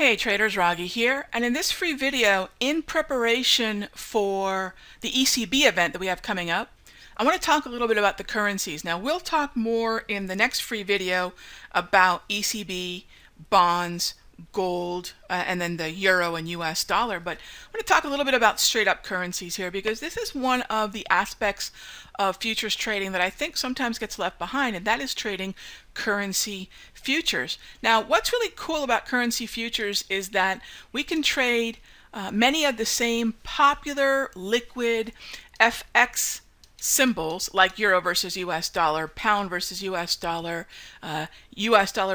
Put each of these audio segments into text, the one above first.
Hey traders, Raghee here, and in this free video, in preparation for the ECB event that we have coming up, I want to talk a little bit about the currencies. Now, we'll talk more in the next free video about ECB, bonds, gold, and then the euro and US dollar, but I'm going to talk a little bit about straight up currencies here because this is one of the aspects of futures trading that I think sometimes gets left behind, and that is trading currency futures. Now, what's really cool about currency futures is that we can trade many of the same popular liquid FX symbols like euro versus US dollar, pound versus US dollar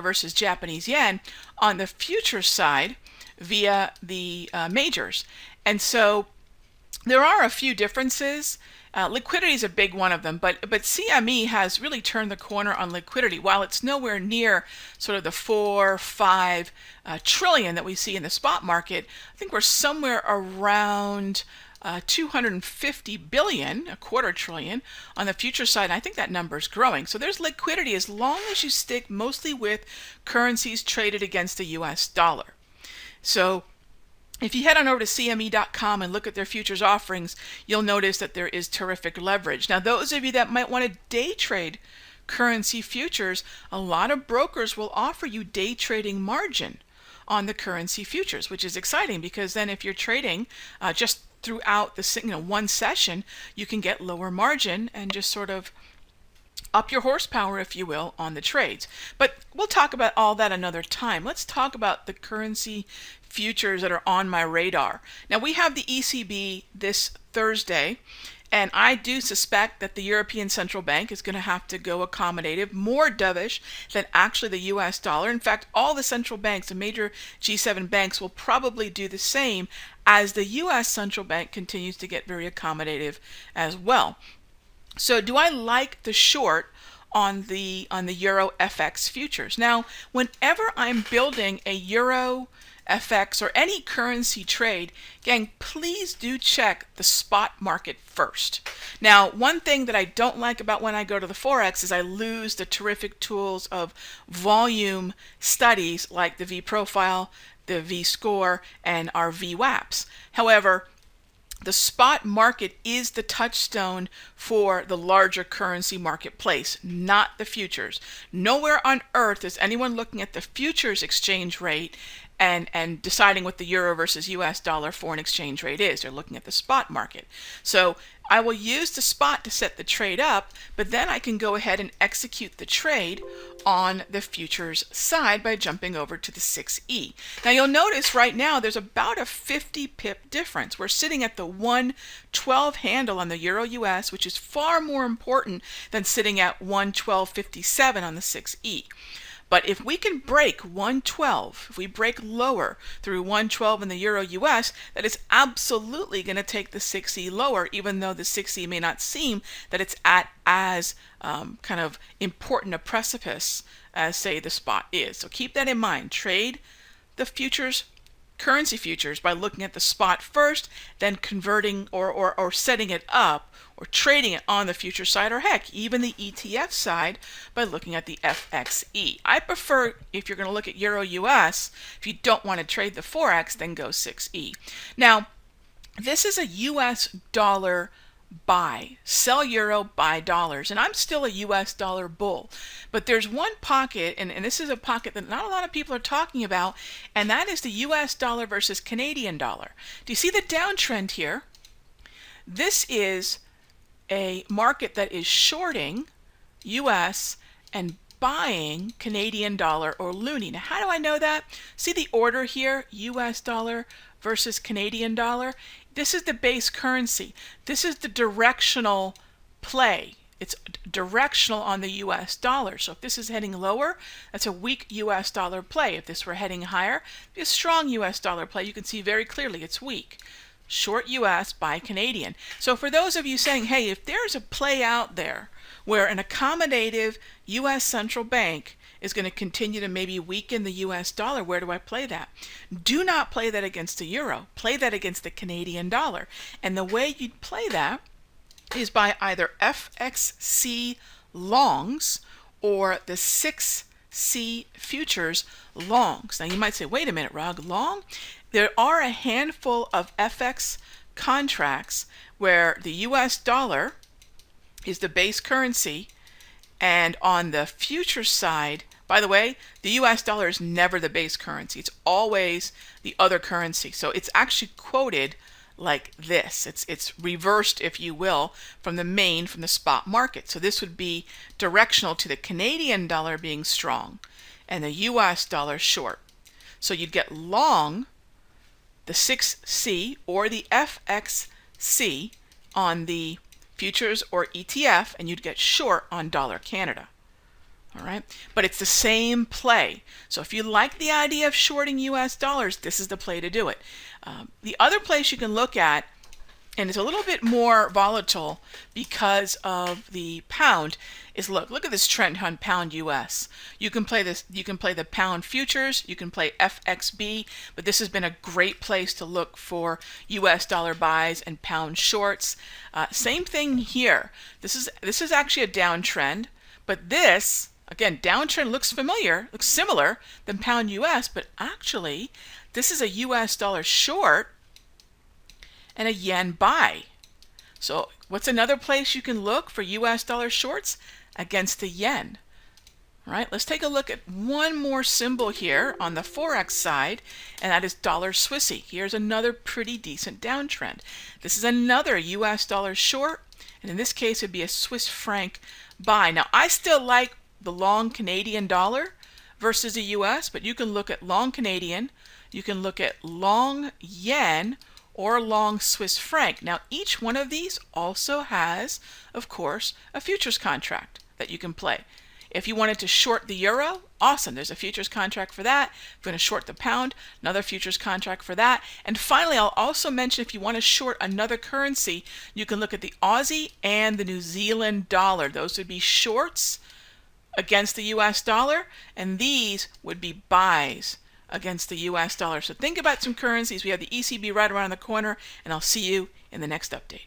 versus Japanese yen on the futures side via the majors. And so there are a few differences. Liquidity is a big one of them, but CME has really turned the corner on liquidity. While it's nowhere near sort of the 4-5 trillion that we see in the spot market, I think we're somewhere around 250 billion, a quarter trillion, on the future side. And I think that number is growing. So there's liquidity as long as you stick mostly with currencies traded against the US dollar. So if you head on over to CME.com and look at their futures offerings, you'll notice that there is terrific leverage. Now, those of you that might want to day trade currency futures, a lot of brokers will offer you day trading margin on the currency futures, which is exciting because then if you're trading just throughout the one session, you can get lower margin and just sort of up your horsepower, if you will, on the trades. But we'll talk about all that another time. Let's talk about the currency futures that are on my radar. Now, we have the ECB this Thursday, and I do suspect that the European Central Bank is going to have to go accommodative, more dovish than actually the US dollar. In fact, all the central banks, the major G7 banks, will probably do the same as the US Central Bank continues to get very accommodative as well. So do I like the short on the Euro FX futures? Now, whenever I'm building a Euro FX or any currency trade, gang, please do check the spot market first. Now, one thing that I don't like about when I go to the Forex is I lose the terrific tools of volume studies like the V profile, the V score, and our VWAPs. However, the spot market is the touchstone for the larger currency marketplace, not the futures. Nowhere on earth is anyone looking at the futures exchange rate and deciding what the euro versus US dollar foreign exchange rate is. They're looking at the spot market. So I will use the spot to set the trade up, but then I can go ahead and execute the trade on the futures side by jumping over to the 6E. Now you'll notice right now there's about a 50 pip difference. We're sitting at the 112 handle on the euro US, which is far more important than sitting at 112.57 on the 6E. But if we can break 112, if we break lower through 112 in the euro US, that is absolutely going to take the 6E lower, even though the 6E may not seem that it's at as kind of important a precipice as, say, the spot is. So keep that in mind. Trade the futures, currency futures, by looking at the spot first, then converting or setting it up or trading it on the future side, or heck, even the ETF side by looking at the FXE. I prefer, if you're going to look at Euro US, if you don't want to trade the Forex, then go 6E. Now, this is a US dollar buy. Sell euro, buy dollars. And I'm still a US dollar bull. But there's one pocket, and this is a pocket that not a lot of people are talking about, and that is the US dollar versus Canadian dollar. Do you see the downtrend here? This is a market that is shorting US and buying Canadian dollar or loonie. Now, how do I know that? See the order here, US dollar versus Canadian dollar? This is the base currency. This is the directional play. It's directional on the US dollar. So if this is heading lower, that's a weak US dollar play. If this were heading higher, it'd be a strong US dollar play. You can see very clearly it's weak. Short US, buy Canadian. So for those of you saying, hey, if there's a play out there where an accommodative US central bank is going to continue to maybe weaken the US dollar, where do I play that? Do not play that against the euro. Play that against the Canadian dollar. And the way you'd play that is by either FXC longs or the 6 6C futures longs. Now you might say, wait a minute, Rog, long? There are a handful of FX contracts where the US dollar is the base currency, and on the future side, by the way, the US dollar is never the base currency. It's always the other currency. So it's actually quoted like this. It's reversed, if you will, from the spot market. So this would be directional to the Canadian dollar being strong and the US dollar short. So you'd get long the 6C or the FXC on the futures or ETF, and you'd get short on dollar Canada. All right, but it's the same play. So if you like the idea of shorting US dollars, this is the play to do it. The other place you can look at, and it's a little bit more volatile because of the pound, is look at this trend on pound US. You can play this. You can play the pound futures. You can play FXB, but this has been a great place to look for US dollar buys and pound shorts. Same thing here. This is actually a downtrend, but this, again, downtrend looks familiar, looks similar than pound US, but actually this is a US dollar short and a yen buy. So what's another place you can look for US dollar shorts? Against the yen. All right, let's take a look at one more symbol here on the Forex side, and that is dollar Swissy. Here's another pretty decent downtrend. This is another US dollar short, and in this case it'd be a Swiss franc buy. Now I still like the long Canadian dollar versus the US, but you can look at long Canadian, you can look at long yen, or long Swiss franc. Now each one of these also has, of course, a futures contract that you can play. If you wanted to short the euro, awesome, there's a futures contract for that. If you're going to short the pound, another futures contract for that. And finally, I'll also mention if you want to short another currency, you can look at the Aussie and the New Zealand dollar. Those would be shorts against the US dollar, and these would be buys against the US dollar. So think about some currencies. We have the ECB right around the corner, and I'll see you in the next update.